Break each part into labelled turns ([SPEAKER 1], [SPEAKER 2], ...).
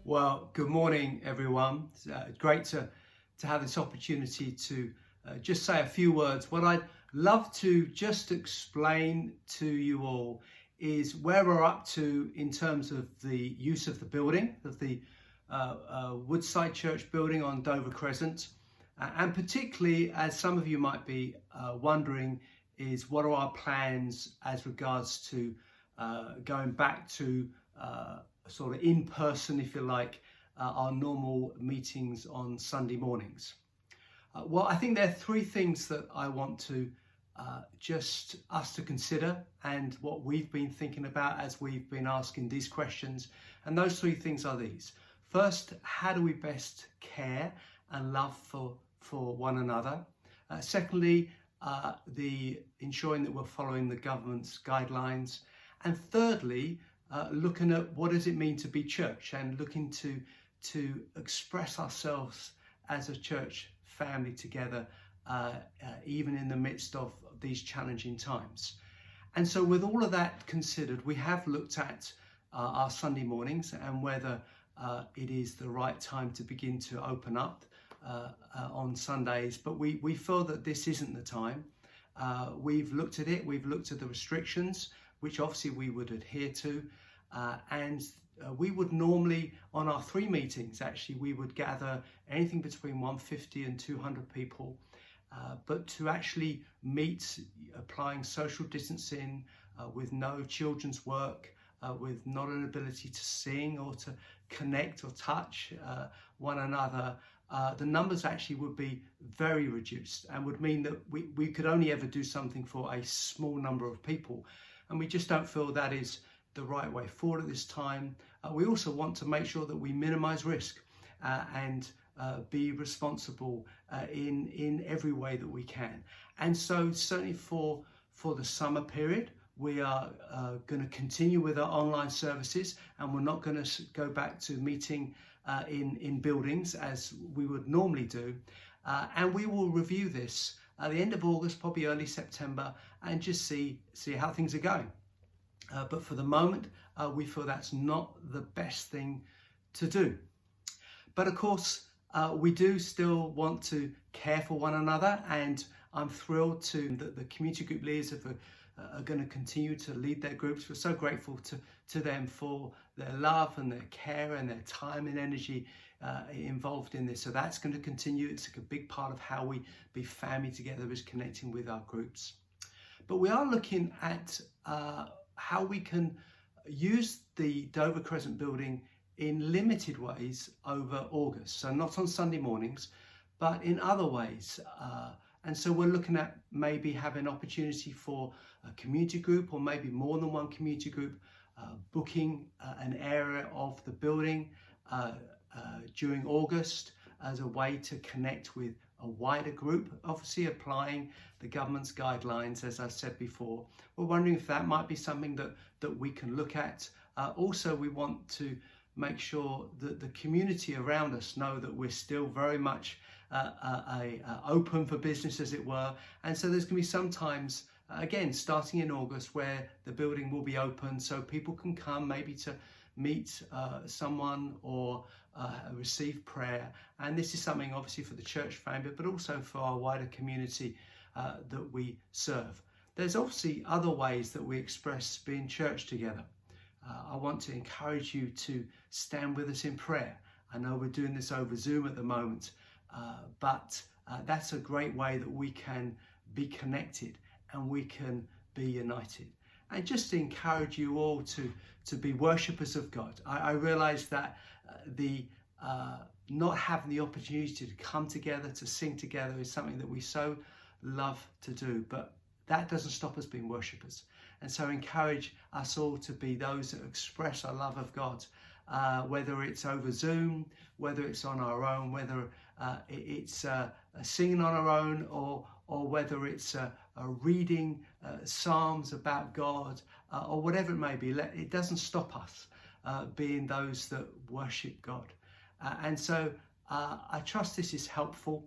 [SPEAKER 1] Well, good morning, everyone. It's great to have this opportunity to just say a few words. What I'd love to just explain to you all is where we're up to in terms of the use of the building, of the Woodside Church building on Dover Crescent. And particularly, as some of you might be wondering, is what are our plans as regards to going back to sort of in person, if you like, our normal meetings on Sunday mornings. Well, I think there are three things that I want to just us to consider, and what we've been thinking about as we've been asking these questions. And those three things are these. First, how do we best care and love for one another? Secondly, the ensuring that we're following the government's guidelines. And thirdly, looking at what does it mean to be church, and looking to express ourselves as a church family together, even in the midst of these challenging times. And so with all of that considered, we have looked at our Sunday mornings and whether it is the right time to begin to open up on Sundays, but we feel that this isn't the time. We've looked at it, we've looked at the restrictions, which obviously we would adhere to, and we would normally, on our three meetings, actually, we would gather anything between 150 and 200 people, but to actually meet, applying social distancing, with no children's work, with not an ability to sing or to connect or touch one another, the numbers actually would be very reduced, and would mean that we could only ever do something for a small number of people. And we just don't feel that is the right way forward at this time. We also want to make sure that we minimize risk and be responsible in every way that we can. And so certainly for the summer period, we are going to continue with our online services, and we're not going to go back to meeting in buildings as we would normally do. And we will review this at the end of August, probably early September, and just see how things are going. But for the moment, we feel that's not the best thing to do. But of course, we do still want to care for one another, and I'm thrilled that the community group leaders are going to continue to lead their groups. We're so grateful to them for their love and their care and their time and energy involved in this. So that's going to continue. It's a big part of how we be family together, is connecting with our groups. But we are looking at how we can use the Dover Crescent building in limited ways over August. So not on Sunday mornings, but in other ways. And so we're looking at maybe having opportunity for a community group, or maybe more than one community group, booking an area of the building during August as a way to connect with a wider group, obviously applying the government's guidelines, as I said before. We're wondering if that might be something that we can look at. Also, we want to make sure that the community around us know that we're still very much open for business, as it were. And so there's going to be some times, again, starting in August, where the building will be open so people can come maybe to meet someone or receive prayer. And this is something obviously for the church family, but also for our wider community that we serve. There's obviously other ways that we express being church together. I want to encourage you to stand with us in prayer. I know we're doing this over Zoom at the moment, but that's a great way that we can be connected and we can be united. And just to encourage you all to be worshippers of God. I realise that the not having the opportunity to come together, to sing together, is something that we so love to do, but that doesn't stop us being worshippers. And so encourage us all to be those that express our love of God, whether it's over Zoom, whether it's on our own, whether it's singing on our own, or whether it's reading psalms about God, or whatever it may be. It doesn't stop us being those that worship God. And so I trust this is helpful.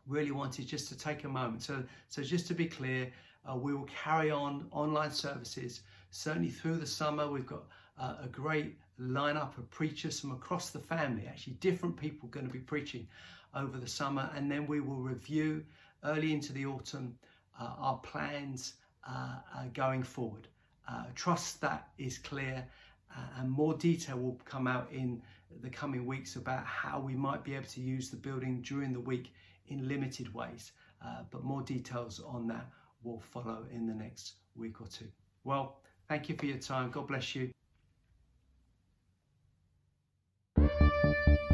[SPEAKER 1] Really wanted just to take a moment. So just to be clear, we will carry on online services, certainly through the summer. We've got a great lineup of preachers from across the family, actually different people going to be preaching over the summer, and then we will review early into the autumn our plans going forward. Trust that is clear, and more detail will come out in the coming weeks about how we might be able to use the building during the week in limited ways, but more details on that will follow in the next week or two. Well, thank you for your time. God bless you.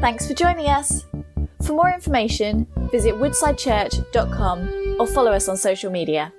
[SPEAKER 2] Thanks for joining us. For more information, visit woodsidechurch.com or follow us on social media.